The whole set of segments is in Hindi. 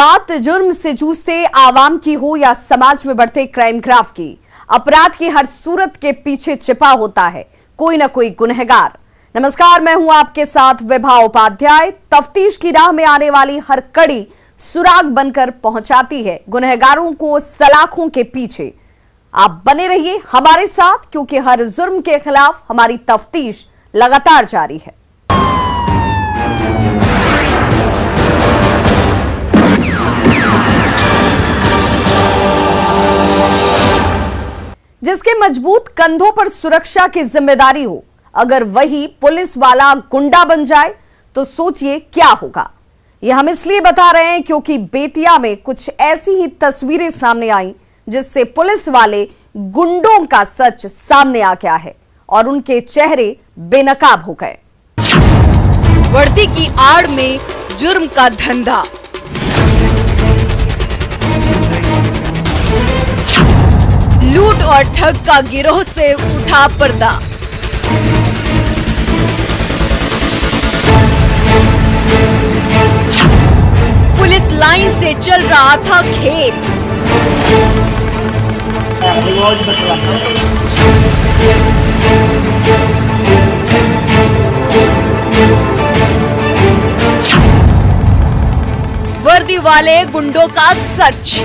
बात जुर्म से जूझते आवाम की हो या समाज में बढ़ते क्राइम ग्राफ की, अपराध की हर सूरत के पीछे छिपा होता है कोई ना कोई गुनहगार। नमस्कार, मैं हूं आपके साथ विभा उपाध्याय। तफ्तीश की राह में आने वाली हर कड़ी सुराग बनकर पहुंचाती है गुनहगारों को सलाखों के पीछे। आप बने रहिए हमारे साथ, क्योंकि हर जुर्म के खिलाफ हमारी तफ्तीश लगातार जारी है। जिसके मजबूत कंधों पर सुरक्षा की जिम्मेदारी हो, अगर वही पुलिस वाला गुंडा बन जाए तो सोचिए क्या होगा। यह हम इसलिए बता रहे हैं क्योंकि बेतिया में कुछ ऐसी ही तस्वीरें सामने आई जिससे पुलिस वाले गुंडों का सच सामने आ गया है और उनके चेहरे बेनकाब हो गए। वर्दी की आड़ में जुर्म का धंधा, लूट और ठग का गिरोह से उठा पर्दा। पुलिस लाइन से चल रहा था खेल। वर्दी वाले गुंडों का सच।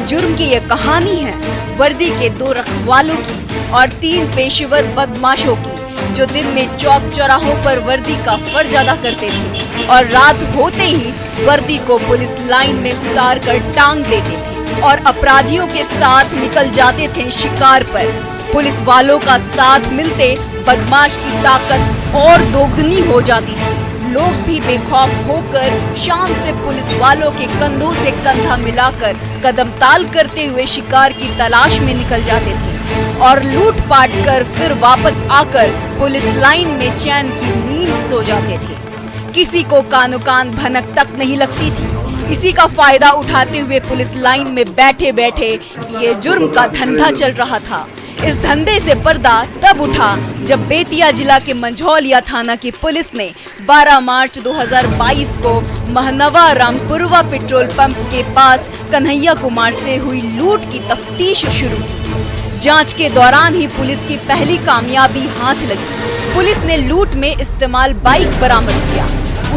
जुर्म की ये कहानी है वर्दी के 2 रखवालों की और 3 पेशेवर बदमाशों की, जो दिन में चौक चौराहों पर वर्दी का फर्ज अदा करते थे और रात होते ही वर्दी को पुलिस लाइन में उतार कर टांग देते थे और अपराधियों के साथ निकल जाते थे शिकार पर। पुलिस वालों का साथ मिलते बदमाश की ताकत और दोगुनी हो जाती थी। लोग भी बेखौफ होकर शाम से पुलिस वालों के कंधों से कंधा मिलाकर कदम ताल करते हुए शिकार की तलाश में निकल जाते थे और लूट पाट कर फिर वापस आकर पुलिस लाइन में चैन की नींद सो जाते थे। किसी को कानो कान भनक तक नहीं लगती थी। इसी का फायदा उठाते हुए पुलिस लाइन में बैठे बैठे ये जुर्म का धंधा चल रहा था। इस धंधे से पर्दा तब उठा जब बेतिया जिला के मंझौलिया थाना की पुलिस ने 12 मार्च 2022 को महनवा रामपुरवा पेट्रोल पंप के पास कन्हैया कुमार से हुई लूट की तफ्तीश शुरू की। जांच के दौरान ही पुलिस की पहली कामयाबी हाथ लगी। पुलिस ने लूट में इस्तेमाल बाइक बरामद किया।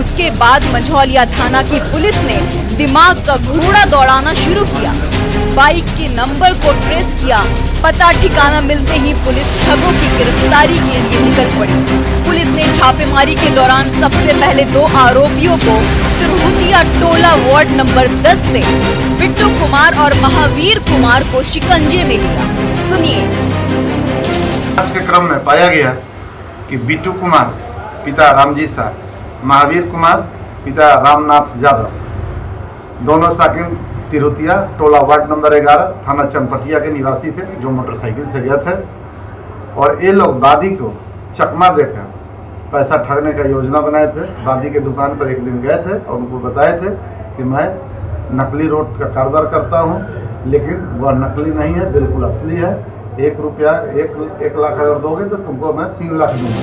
उसके बाद मंझौलिया थाना की पुलिस ने दिमाग का घोड़ा दौड़ाना शुरू किया। बाइक के नंबर को ट्रेस किया। पता ठिकाना मिलते ही पुलिस ठगों की गिरफ्तारी के लिए निकल पड़ी। पुलिस ने छापेमारी के दौरान सबसे पहले 2 आरोपियों को तिरहुतिया टोला वार्ड नंबर 10 से बिट्टू कुमार और महावीर कुमार को शिकंजे में लिया। सुनिए। जांच के क्रम में पाया गया कि बिट्टू कुमार पिता रामजी शाह, महावीर कुमार पिता रामनाथ यादव, दोनों साकिन तिरहुतिया टोला वार्ड नंबर 11 थाना चनपटिया के निवासी थे, जो मोटरसाइकिल से गए थे और ये लोग वादी को चकमा देकर पैसा ठगने का योजना बनाए थे। वादी के दुकान पर एक दिन गए थे और उनको बताए थे कि मैं नकली नोट का कारोबार करता हूँ, लेकिन वह नकली नहीं है, बिल्कुल असली है। 1 रुपया 1 लाख अगर दोगे तो तुमको मैं 3 लाख दूंगा।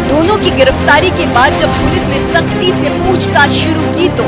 दोनों की गिरफ्तारी के बाद जब पुलिस ने सख्ती से पूछताछ शुरू की तो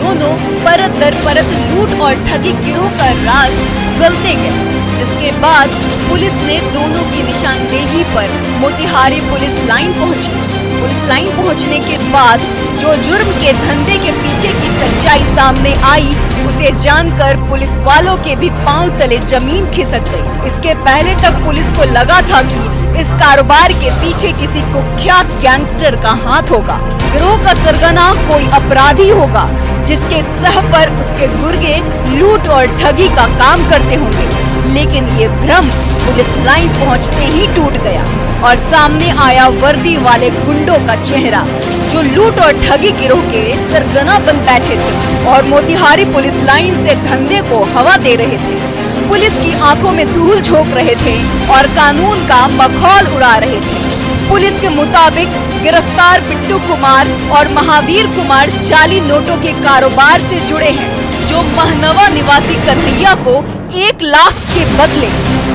दोनों परत दर परत लूट और ठगी गिरोह का राज उगलते गए। जिसके बाद पुलिस ने दोनों की निशानदेही पर मोतिहारी पुलिस लाइन पहुंची। पुलिस लाइन पहुंचने के बाद जो जुर्म के धंधे के पीछे की सच्चाई सामने आई, उसे जानकर पुलिस वालों के भी पांव तले जमीन खिसक गई। इसके पहले तक पुलिस को लगा था कि इस कारोबार के पीछे किसी कुख्यात गैंगस्टर का हाथ होगा। गिरोह का सरगना कोई अपराधी होगा जिसके सह पर उसके गुर्गे लूट और ठगी का काम करते होंगे। लेकिन ये भ्रम पुलिस लाइन पहुंचते ही टूट गया और सामने आया वर्दी वाले गुंडों का चेहरा, जो लूट और ठगी गिरोह के सरगना बन बैठे थे और मोतिहारी पुलिस लाइन से धंधे को हवा दे रहे थे। पुलिस की आंखों में धूल झोंक रहे थे और कानून का मखौल उड़ा रहे थे। पुलिस के मुताबिक गिरफ्तार बिट्टू कुमार और महावीर कुमार जाली नोटों के कारोबार से जुड़े हैं, जो महनवा निवासी कन्हैया को 1 लाख के बदले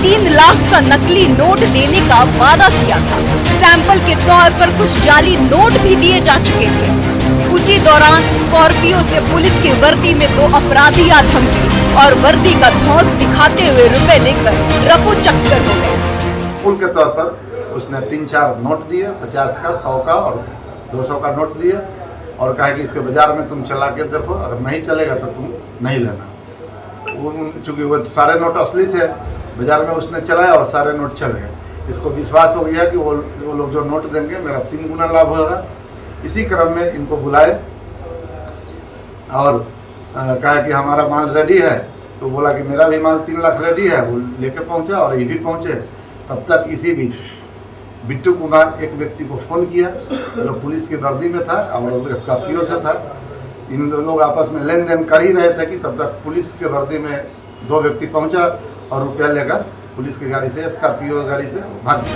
3 लाख का नकली नोट देने का वादा किया था। सैंपल के तौर पर कुछ जाली नोट भी दिए जा चुके थे। उसी दौरान स्कॉर्पियो से पुलिस की वर्दी में 2 अपराधी आ धमकी और वर्दी का धौंस दिखाते हुए रुपए लेकर रफू चक्कर हो गए। पुल के तौर पर उसने 3-4 नोट दिए, 50 का, 100 का और 200 का नोट दिए और कहा कि इसके बाजार में तुम चला के देखो, अगर नहीं चलेगा तो तुम नहीं लेना। चूँकि वो सारे नोट असली थे, बाजार में उसने चलाया और सारे नोट चल गए। इसको विश्वास हो गया कि वो लोग जो नोट देंगे मेरा 3 गुना लाभ होगा। इसी क्रम में इनको बुलाए और कहा कि हमारा माल रेडी है, तो बोला कि मेरा भी माल 3 लाख रेडी है। वो लेके पहुंचा और ये भी पहुंचे। तब तक इसी बीच बिट्टू कुमार एक व्यक्ति को फ़ोन किया जो पुलिस की वर्दी में था और स्कॉर्पियो से था। इन लोग आपस में लेन देन कर ही रहे थे कि तब तक पुलिस के वर्दी में 2 व्यक्ति पहुंचा और रुपया लेकर पुलिस की गाड़ी से, स्कॉर्पियो गाड़ी से भाग गया।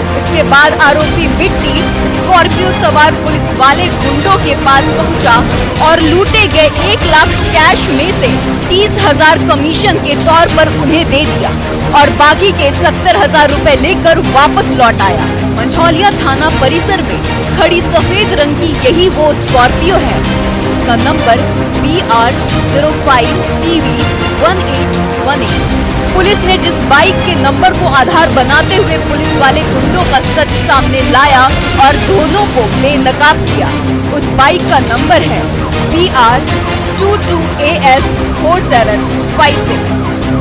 इसके बाद आरोपी बिट्टी स्कॉर्पियो सवार पुलिस वाले गुंडों के पास पहुंचा और लूटे गए 1 लाख कैश में से 30,000 कमीशन के तौर पर उन्हें दे दिया और बाकी के 70,000 रुपए लेकर वापस लौट आया। मंझौलिया थाना परिसर में खड़ी सफेद रंग की यही वो स्कॉर्पियो है जिसका नंबर BR05PV1818। पुलिस ने जिस बाइक के नंबर को आधार बनाते हुए पुलिस वाले गुंडों का सच सामने लाया और दोनों को बेनकाब किया। उस बाइक का नंबर है BR22AS4756।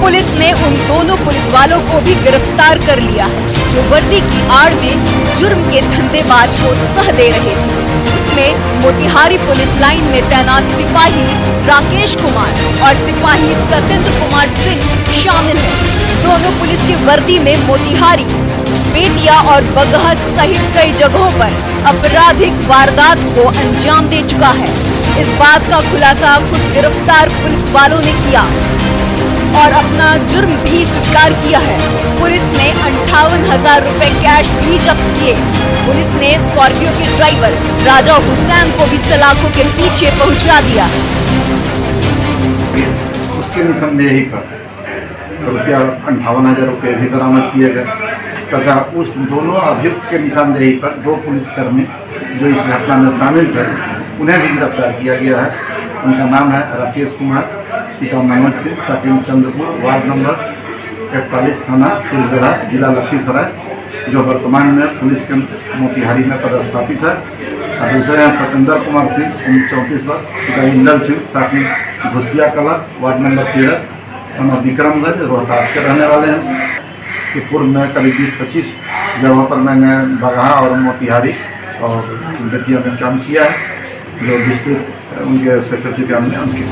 पुलिस ने उन दोनों पुलिस वालों को भी गिरफ्तार कर लिया है जो वर्दी की आड़ में जुर्म के धंधेबाज को सह दे रहे थे। उसमें मोतिहारी पुलिस लाइन में तैनात सिपाही राकेश कुमार और सिपाही सत्येंद्र कुमार सिंह शामिल हैं। दोनों पुलिस की वर्दी में मोतिहारी, बेतिया और बगहत सहित कई जगहों पर आपराधिक वारदात को अंजाम दे चुका है। इस बात का खुलासा खुद गिरफ्तार पुलिस वालों ने किया और अपना जुर्म भी स्वीकार किया है। पुलिस ने 58,000 रुपए कैश भी जब्त किए। पुलिस ने स्कॉर्पियो के ड्राइवर राजा हुसैन को भी सलाखों के पीछे पहुंचा दिया। उसके निसंदेही पर रुपया 58,000 रुपये भी बरामद किए गए तथा उस दोनों अभियुक्त के निशानदेही पर 2 पुलिसकर्मी जो इस घटना में शामिल थे उन्हें भी गिरफ्तार किया गया है। उनका नाम है राकेश कुमार, पिता मनोज सिंह, साकिम चंद्रपुर, वार्ड नंबर 41, थाना सूर्यगढ़ा, जिला लखीसराय, जो वर्तमान में पुलिस के मोतिहारी में पदस्थापित है। और दूसरे हैं सत्येंद्र कुमार सिंह, उम्र 34 वर्ष, पिता इंदल सिंह, साकिम घुसिया कला, वार्ड नंबर 13, थाना विक्रमगंज, रोहतास के रहने वाले हैं। कि पूर्व में करीब 20-25 जगहों पर मैंने बगहा और मोतिहारी और बेतिया में काम किया है, जो डिस्ट्रिक्ट उनके सेक्रेटरी काम में उनके।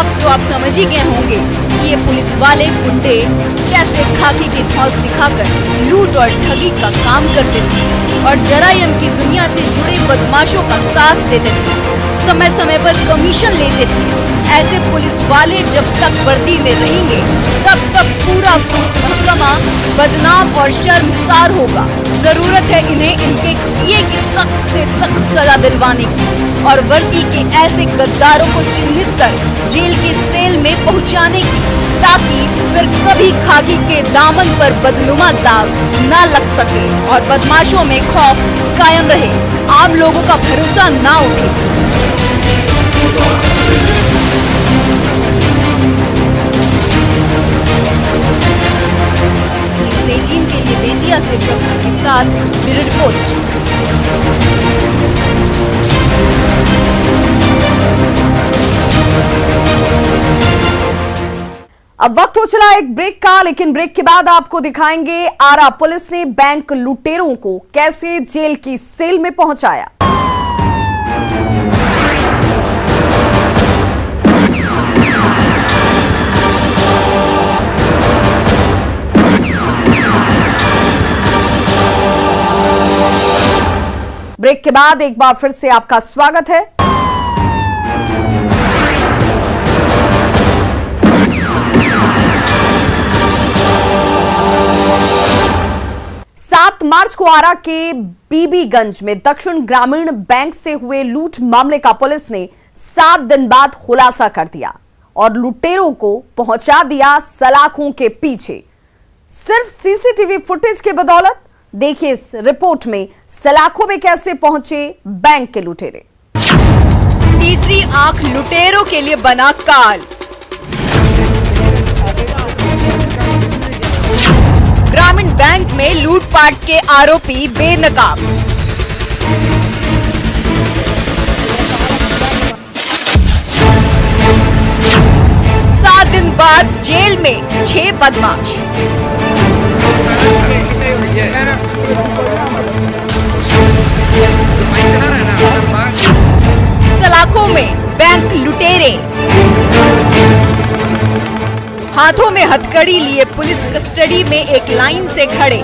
अब तो आप समझ ही गए होंगे कि ये पुलिस वाले गुंडे कैसे खाकी की धौंस दिखाकर लूट और ठगी का काम करते थे और जरायम की दुनिया से जुड़े बदमाशों का साथ देते थे, समय समय पर कमीशन लेते थे। ऐसे पुलिस वाले जब तक वर्दी में रहेंगे तब तक पूरा पुलिस महकमा बदनाम और शर्मसार होगा। जरूरत है इन्हें इनके किए की सख्त से सख्त सजा दिलवाने की और वर्दी के ऐसे गद्दारों को चिन्हित कर जेल के सेल में पहुंचाने की, ताकि फिर कभी खाकी के दामन पर बदनुमा दाग न लग सके और बदमाशों में खौफ कायम रहे, आम लोगों का भरोसा ना उठे। न्यूज़ 18 के लिए बेतिया से प्रभा के साथ ब्यूरो रिपोर्ट। अब वक्त हो चला एक ब्रेक का, लेकिन ब्रेक के बाद आपको दिखाएंगे आरा पुलिस ने बैंक लुटेरों को कैसे जेल की सेल में पहुंचाया। ब्रेक के बाद एक बार फिर से आपका स्वागत है। 7 मार्च को आरा के बीबीगंज में दक्षिण ग्रामीण बैंक से हुए लूट मामले का पुलिस ने 7 दिन बाद खुलासा कर दिया और लुटेरों को पहुंचा दिया सलाखों के पीछे। सिर्फ सीसीटीवी फुटेज के बदौलत। देखिए इस रिपोर्ट में सलाखों में कैसे पहुंचे बैंक के लुटेरे? तीसरी आंख लुटेरों के लिए बना काल। ग्रामीण बैंक में लूटपाट के आरोपी बेनकाब। सात दिन बाद जेल में 6 बदमाश। सलाखों में बैंक लुटेरे। हाथों में हथकड़ी लिए पुलिस कस्टडी में एक लाइन से खड़े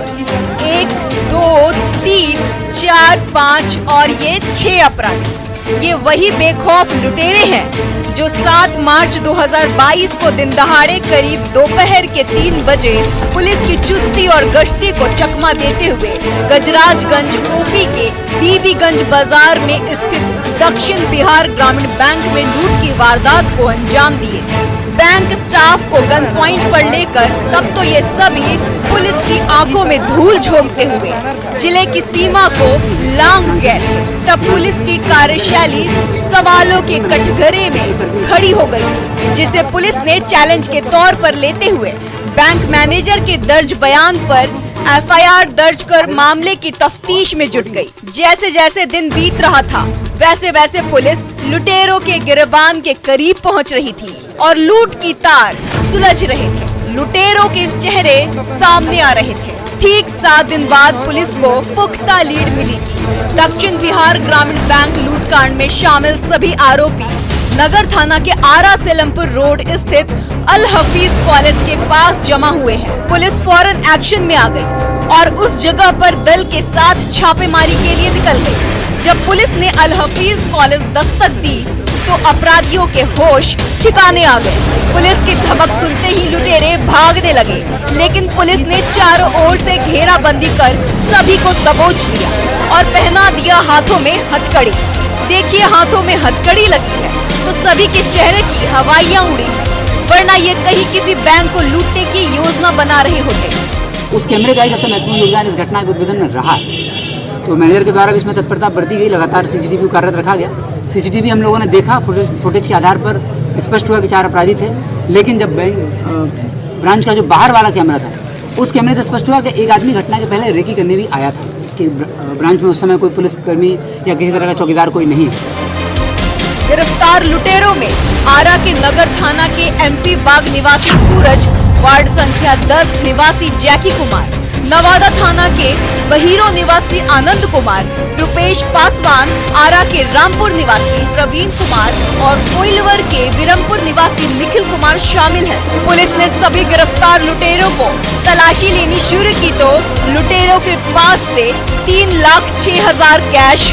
1, 2, 3, 4, 5 और ये 6 अपराधी। ये वही बेखौफ लुटेरे हैं जो 7 मार्च 2022 को दिन दहाड़े करीब दोपहर के 3 बजे पुलिस की चुस्ती और गश्ती को चकमा देते हुए गजराजगंज ओपी के बीबीगंज बाजार में स्थित दक्षिण बिहार ग्रामीण बैंक में लूट की वारदात को अंजाम दिए। बैंक स्टाफ को गन पॉइंट पर लेकर तब तो ये सभी पुलिस की आंखों में धूल झोंकते हुए जिले की सीमा को लांघ गए थे। तब पुलिस की कार्यशैली सवालों के कटघरे में खड़ी हो गई थी, जिसे पुलिस ने चैलेंज के तौर पर लेते हुए बैंक मैनेजर के दर्ज बयान पर एफआईआर दर्ज कर मामले की तफ्तीश में जुट गई। जैसे जैसे दिन बीत रहा था वैसे वैसे पुलिस लुटेरों के गिरबान के करीब पहुंच रही थी और लूट की तार सुलझ रहे थे। लुटेरों के चेहरे सामने आ रहे थे। ठीक 7 दिन बाद पुलिस को पुख्ता लीड मिली थी। दक्षिण बिहार ग्रामीण बैंक लूटकांड में शामिल सभी आरोपी नगर थाना के आरा सेलमपुर रोड स्थित अल हफीज कॉलेज के पास जमा हुए हैं। पुलिस फौरन एक्शन में आ गई और उस जगह पर दल के साथ छापेमारी के लिए निकल गई। जब पुलिस ने अल हफीज कॉलेज दस्तक दी तो अपराधियों के होश ठिकाने आ गए। पुलिस की धमक सुनते ही लुटेरे भागने लगे, लेकिन पुलिस ने चारों ओर से घेराबंदी कर सभी को दबोच लिया और पहना दिया हाथों में हथकड़ी। देखिए, हाथों में हथकड़ी लगी है तो सभी के चेहरे की हवाइयाँ उड़ी, वरना ये कहीं किसी बैंक को लूटने की योजना बना रहे होते। उस कैमरे का ही सबसे महत्वपूर्ण योगदान इस घटना के उद्भेदन में रहा है। तो मैनेजर के द्वारा भी इसमें तत्परता बरती गई, लगातार सीसीटीवी कार्यरत रखा गया। सीसीटीवी हम लोगों ने देखा, फुटेज के आधार पर स्पष्ट हुआ कि 4 अपराधी थे। लेकिन जब बैंक ब्रांच का जो बाहर वाला कैमरा था, उस कैमरे से स्पष्ट हुआ कि एक आदमी घटना के पहले रेकी करने भी आया था कि ब्रांच में उस समय कोई पुलिसकर्मी या किसी तरह का चौकीदार कोई नहीं। गिरफ्तार लुटेरों में आरा के नगर थाना के एमपी बाग निवासी सूरज, वार्ड संख्या 10 निवासी जैकी कुमार, नवादा थाना के बहीरो निवासी आनंद कुमार, रुपेश पासवान, आरा के रामपुर निवासी प्रवीण कुमार और कोइलवर के विरमपुर निवासी निखिल कुमार शामिल हैं। पुलिस ने सभी गिरफ्तार लुटेरों को तलाशी लेनी शुरू की तो लुटेरों के पास से 3,06,000 कैश,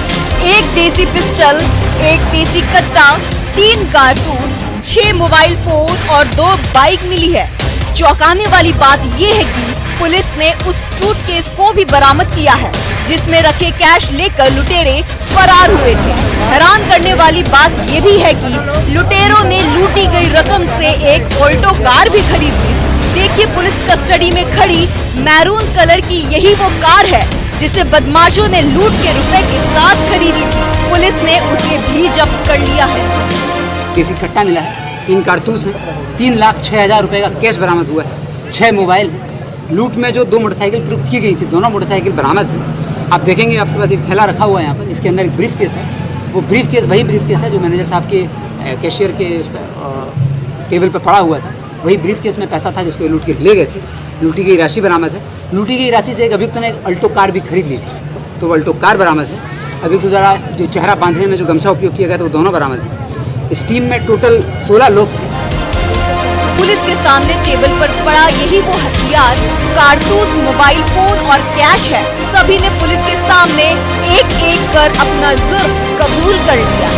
1 देसी पिस्टल, 1 देसी कट्टा, 3 कारतूस, 6 मोबाइल फोन और 2 बाइक मिली है। चौंकाने वाली बात ये है कि पुलिस ने उस सूटकेस को भी बरामद किया है जिसमें रखे कैश लेकर लुटेरे फरार हुए थे। हैरान करने वाली बात ये भी है कि लुटेरों ने लूटी गई रकम से एक ऑल्टो कार भी खरीद ली। देखिए, पुलिस कस्टडी में खड़ी मैरून कलर की यही वो कार है जिसे बदमाशों ने लूट के रुपए के साथ खरीदी थी। पुलिस ने उसे भी जब्त कर लिया है। देसी कट्टा मिला है, 3 कारतूस है, 3,06,000 रुपए का कैश बरामद हुआ है, 6 मोबाइल है। लूट में जो 2 मोटरसाइकिल प्रयुक्त की गई थी, दोनों मोटरसाइकिल बरामद है। आप देखेंगे आपके पास एक थैला रखा हुआ है यहाँ पर, इसके अंदर एक ब्रीफ केस है। वो ब्रीफ केस वही ब्रीफ केस है जो मैनेजर साहब के कैशियर के टेबल पर पड़ा हुआ था। वही ब्रीफ केस में पैसा था जिसको लूट के ले गए थे। लूटी गई राशि बरामद है। लूटी गई राशि से एक अभियुक्त ने एक अल्टो कार भी खरीद ली थी, तो वो अल्टो कार बरामद है। अभियुक्त द्वारा जो चेहरा बांधने में जो गमछा उपयोग किया गया था वो दोनों बरामद है। इस टीम में टोटल 16 लोग थे। पुलिस के सामने टेबल पर पड़ा यही वो हथियार, कारतूस, मोबाइल फोन और कैश है। सभी ने पुलिस के सामने एक एक कर अपना जुर्म कबूल कर लिया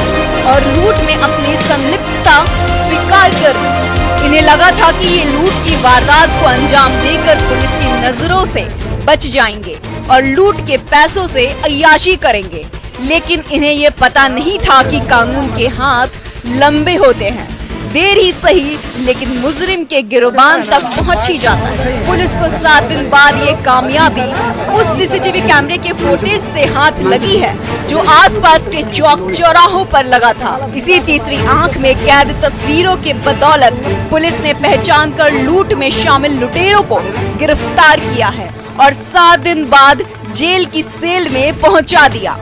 और लूट में अपनी संलिप्तता स्वीकार कर दी। इन्हें लगा था कि ये लूट की वारदात को अंजाम देकर पुलिस की नजरों से बच जाएंगे और लूट के पैसों से अय्याशी करेंगे, लेकिन इन्हें ये पता नहीं था कि कानून के हाथ लंबे होते हैं। देर ही सही लेकिन मुजरिम के गिरबान तक पहुंच ही जाता है। पुलिस को 7 दिन बाद ये कामयाबी उस सीसीटीवी कैमरे के फुटेज से हाथ लगी है जो आसपास के चौक चौराहों पर लगा था। इसी तीसरी आंख में कैद तस्वीरों के बदौलत पुलिस ने पहचान कर लूट में शामिल लुटेरों को गिरफ्तार किया है और 7 दिन बाद जेल की सेल में पहुंचा दिया।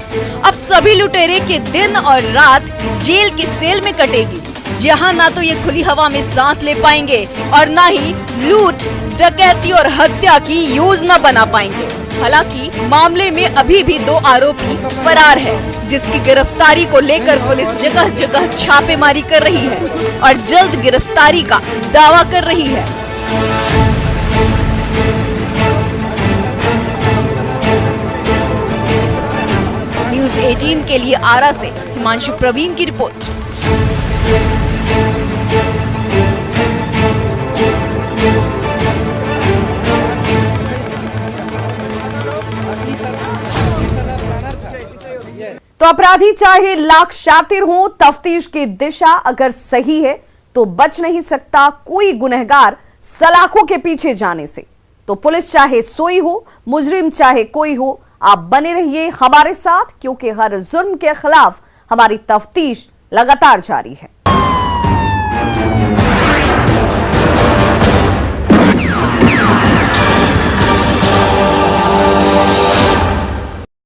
अब सभी लुटेरे के दिन और रात जेल की सेल में कटेगी, जहां ना तो ये खुली हवा में सांस ले पाएंगे और ना ही लूट, डकैती और हत्या की योजना बना पाएंगे। हालांकि मामले में अभी भी 2 आरोपी फरार है, जिसकी गिरफ्तारी को लेकर पुलिस जगह जगह छापेमारी कर रही है और जल्द गिरफ्तारी का दावा कर रही है। न्यूज़ 18 के लिए आरा से हिमांशु प्रवीण की रिपोर्ट। तो अपराधी चाहे लाख शातिर हो, तफ्तीश की दिशा अगर सही है तो बच नहीं सकता कोई गुनहगार सलाखों के पीछे जाने से। तो पुलिस चाहे सोई हो, मुजरिम चाहे कोई हो, आप बने रहिए हमारे साथ, क्योंकि हर जुर्म के खिलाफ हमारी तफ्तीश लगातार जारी है।